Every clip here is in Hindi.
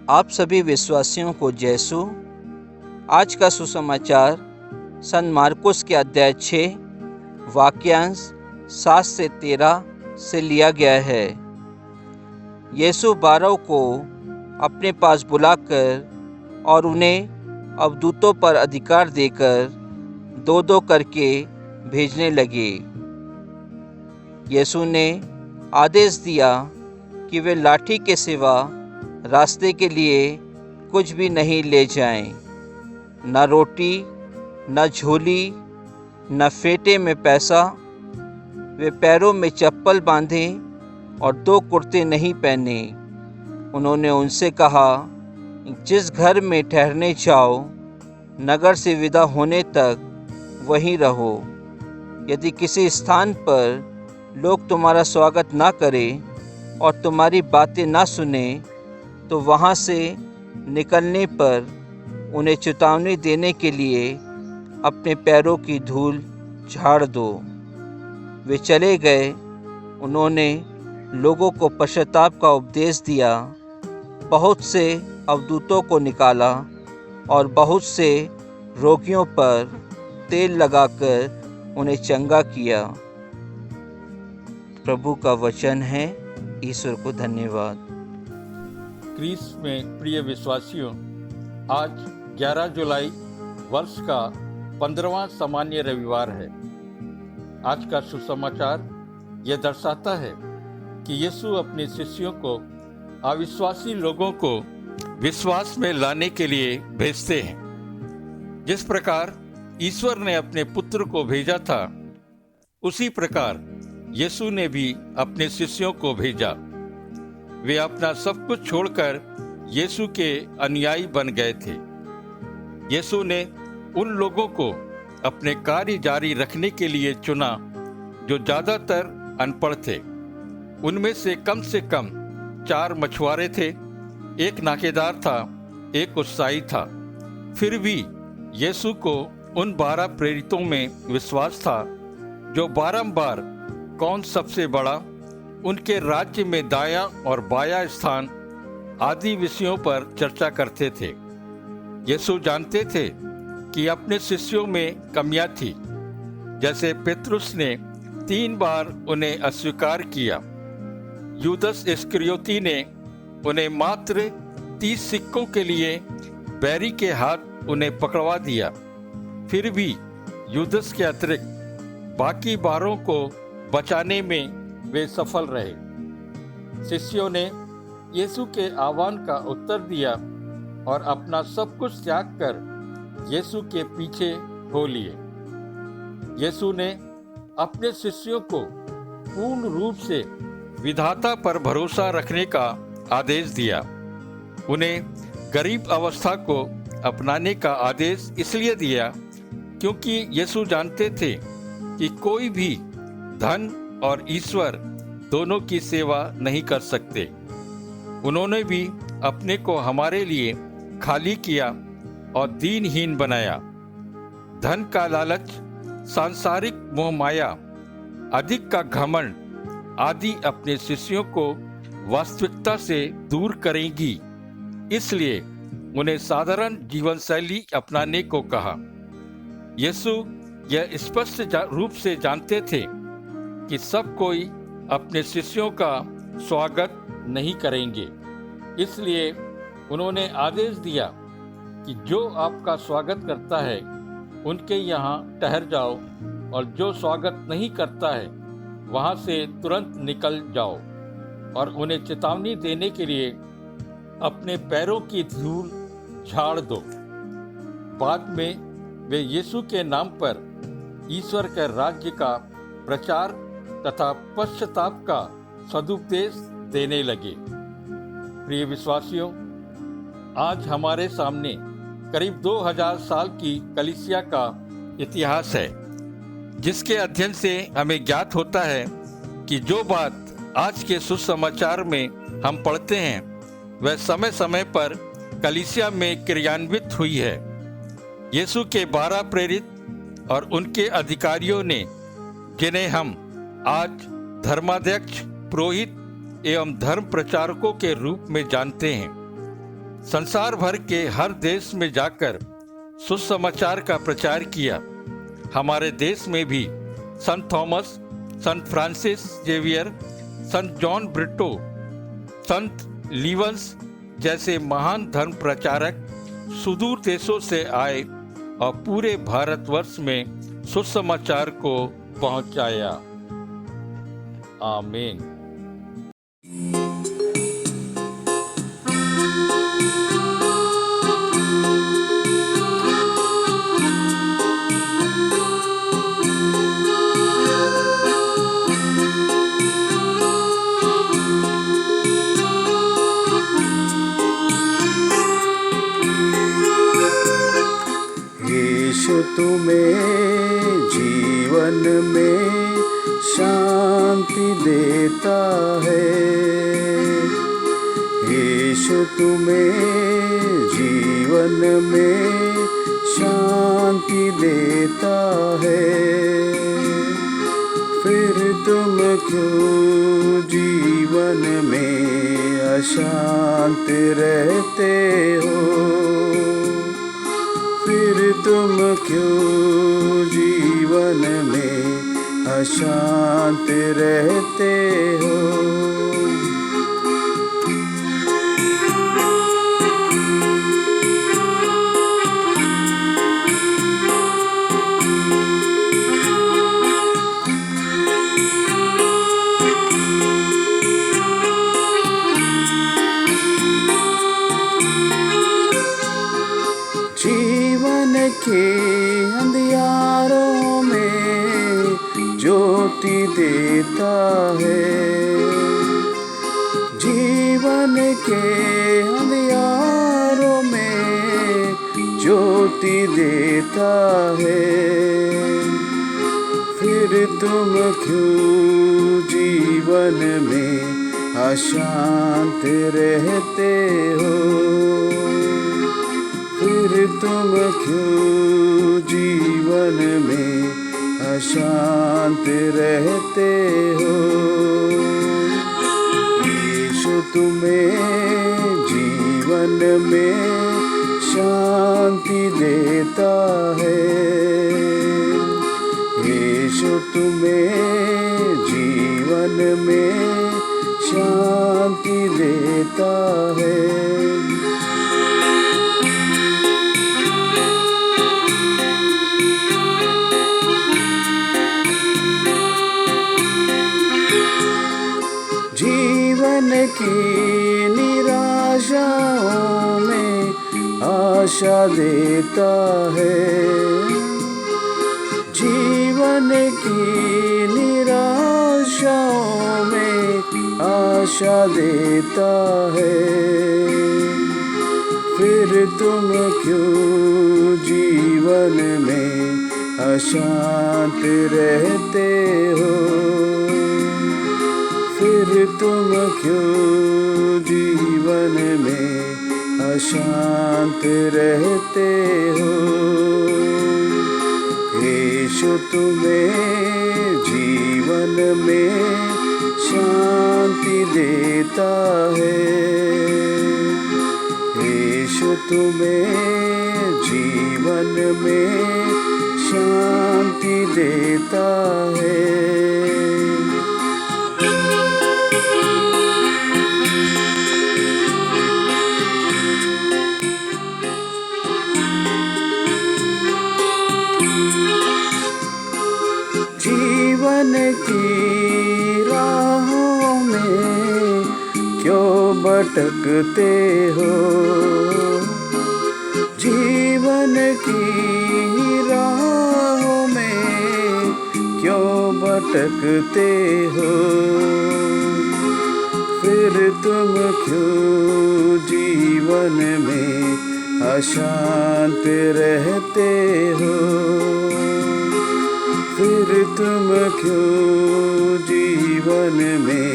आप सभी विश्वासियों को जयसु। आज का सुसमाचार संत मार्कुस के अध्याय 6 वाक्यांश 7 से 13 से लिया गया है। यीशु 12 को अपने पास बुलाकर और उन्हें अवधूतों पर अधिकार देकर दो दो करके भेजने लगे। यीशु ने आदेश दिया कि वे लाठी के सिवा रास्ते के लिए कुछ भी नहीं ले जाएं, न रोटी, न झोली, न फेटे में पैसा। वे पैरों में चप्पल बांधें और 2 कुर्ते नहीं पहने। उन्होंने उनसे कहा, जिस घर में ठहरने जाओ, नगर से विदा होने तक वहीं रहो। यदि किसी स्थान पर लोग तुम्हारा स्वागत ना करें और तुम्हारी बातें ना सुने, तो वहाँ से निकलने पर उन्हें चेतावनी देने के लिए अपने पैरों की धूल झाड़ दो। वे चले गए। उन्होंने लोगों को पश्चाताप का उपदेश दिया, बहुत से अवधूतों को निकाला और बहुत से रोगियों पर तेल लगाकर उन्हें चंगा किया। प्रभु का वचन है। ईश्वर को धन्यवाद। क्रिस्त में प्रिय विश्वासियों, आज 11 जुलाई वर्ष का 15वां सामान्य रविवार है। आज का सुसमाचार यह दर्शाता है कि यीशु अपने शिष्यों को अविश्वासी लोगों को विश्वास में लाने के लिए भेजते हैं। जिस प्रकार ईश्वर ने अपने पुत्र को भेजा था, उसी प्रकार यीशु ने भी अपने शिष्यों को भेजा। वे अपना सब कुछ छोड़कर यीशु के अनुयायी बन गए थे। यीशु ने उन लोगों को अपने कार्य जारी रखने के लिए चुना जो ज्यादातर अनपढ़ थे। उनमें से कम 4 मछुआरे थे, एक नाकेदार था, एक उत्साही था। फिर भी यीशु को उन 12 प्रेरितों में विश्वास था जो बारंबार कौन सबसे बड़ा, उनके राज्य में दाया और बाया स्थान आदि विषयों पर चर्चा करते थे। यीशु जानते थे कि अपने शिष्यों में कमियां थी। जैसे पेतरुस ने 3 बार उन्हें अस्वीकार किया, यूदस इस्करियोती ने उन्हें मात्र 30 सिक्कों के लिए बैरी के हाथ उन्हें पकड़वा दिया। फिर भी यूदस के अतिरिक्त बाकी 12 को बचाने में वे सफल रहे। शिष्यों ने यीशु के आह्वान का उत्तर दिया और अपना सब कुछ त्याग कर यीशु के पीछे हो लिए। यीशु ने अपने शिष्यों को पूर्ण रूप से विधाता पर भरोसा रखने का आदेश दिया। उन्हें गरीब अवस्था को अपनाने का आदेश इसलिए दिया क्योंकि यीशु जानते थे कि कोई भी धन और ईश्वर दोनों की सेवा नहीं कर सकते। उन्होंने भी अपने को हमारे लिए खाली किया और दीनहीन बनाया। धन का लालच, सांसारिक मोह माया, अधिक का घमंड आदि अपने शिष्यों को वास्तविकता से दूर करेंगी। इसलिए उन्हें साधारण जीवन शैली अपनाने को कहा। यीशु यह स्पष्ट रूप से जानते थे कि सब कोई अपने शिष्यों का स्वागत नहीं करेंगे। इसलिए उन्होंने आदेश दिया कि जो आपका स्वागत करता है उनके यहाँ ठहर जाओ, और जो स्वागत नहीं करता है वहाँ से तुरंत निकल जाओ। और उन्हें चेतावनी देने के लिए अपने पैरों की धूल झाड़ दो। बाद में वे यीशु के नाम पर ईश्वर के राज्य का प्रचार तथा पश्चाताप का सदुपदेश देने लगे। प्रिय विश्वासियों, आज हमारे सामने करीब 2000 साल की कलीसिया का इतिहास है, जिसके अध्ययन से हमें ज्ञात होता है कि जो बात आज के सुसमाचार में हम पढ़ते हैं वह समय समय पर कलीसिया में क्रियान्वित हुई है। यीशु के 12 प्रेरित और उनके अधिकारियों ने, जिन्हें हम आज धर्माध्यक्ष, पुरोहित एवं धर्म प्रचारकों के रूप में जानते हैं, संसार भर के हर देश में जाकर सुसमाचार का प्रचार किया। हमारे देश में भी संत थॉमस, संत फ्रांसिस जेवियर, संत जॉन ब्रिटो, संत लीवंस जैसे महान धर्म प्रचारक सुदूर देशों से आए और पूरे भारतवर्ष में सुसमाचार को पहुंचाया। आमीन। यीशु तुम्हें जीवन में शांति देता है। यीशु तुम्हें जीवन में शांति देता है। फिर तुम क्यों जीवन में अशांत रहते हो? फिर तुम क्यों जीवन में अशांत रहते हो? जीवन के अंधियारों में ज्योति देता है। जीवन के अंधियारों में ज्योति देता है। फिर तुम क्यों जीवन में अशांत रहते हो? फिर तुम क्यों जीवन में अशांत रहते हो? यीशु तुम्हें जीवन में शांति देता है। यीशु तुम्हें जीवन में शांति देता है। जीवन की निराशाओं में आशा देता है। जीवन की निराशाओं में आशा देता है। फिर तुम क्यों जीवन में अशांत रहते हो? फिर तुम क्यों जीवन में अशांत रहते हो? यीशु तुम्हें जीवन में शांति देता है। यीशु तुम्हें जीवन में शांति देता है। जीवन की राहों में क्यों भटकते हो? जीवन की राहों में क्यों भटकते हो? फिर तुम क्यों जीवन में अशांत रहते हो? फिर तुम क्यों जीवन में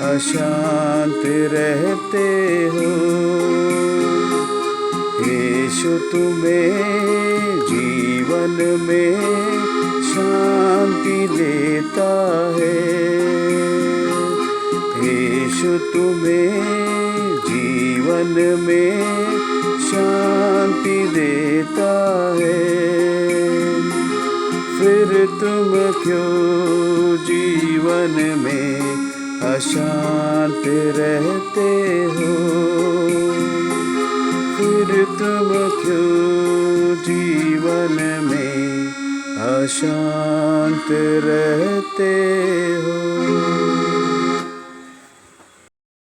अशांत रहते हो? यीशु तुम्हें जीवन में शांति देता है। यीशु तुम्हें जीवन जीवन में शांति देता है, फिर तुम क्यों जीवन में अशांत रहते हो? फिर तुम क्यों जीवन में अशांत रहते हो?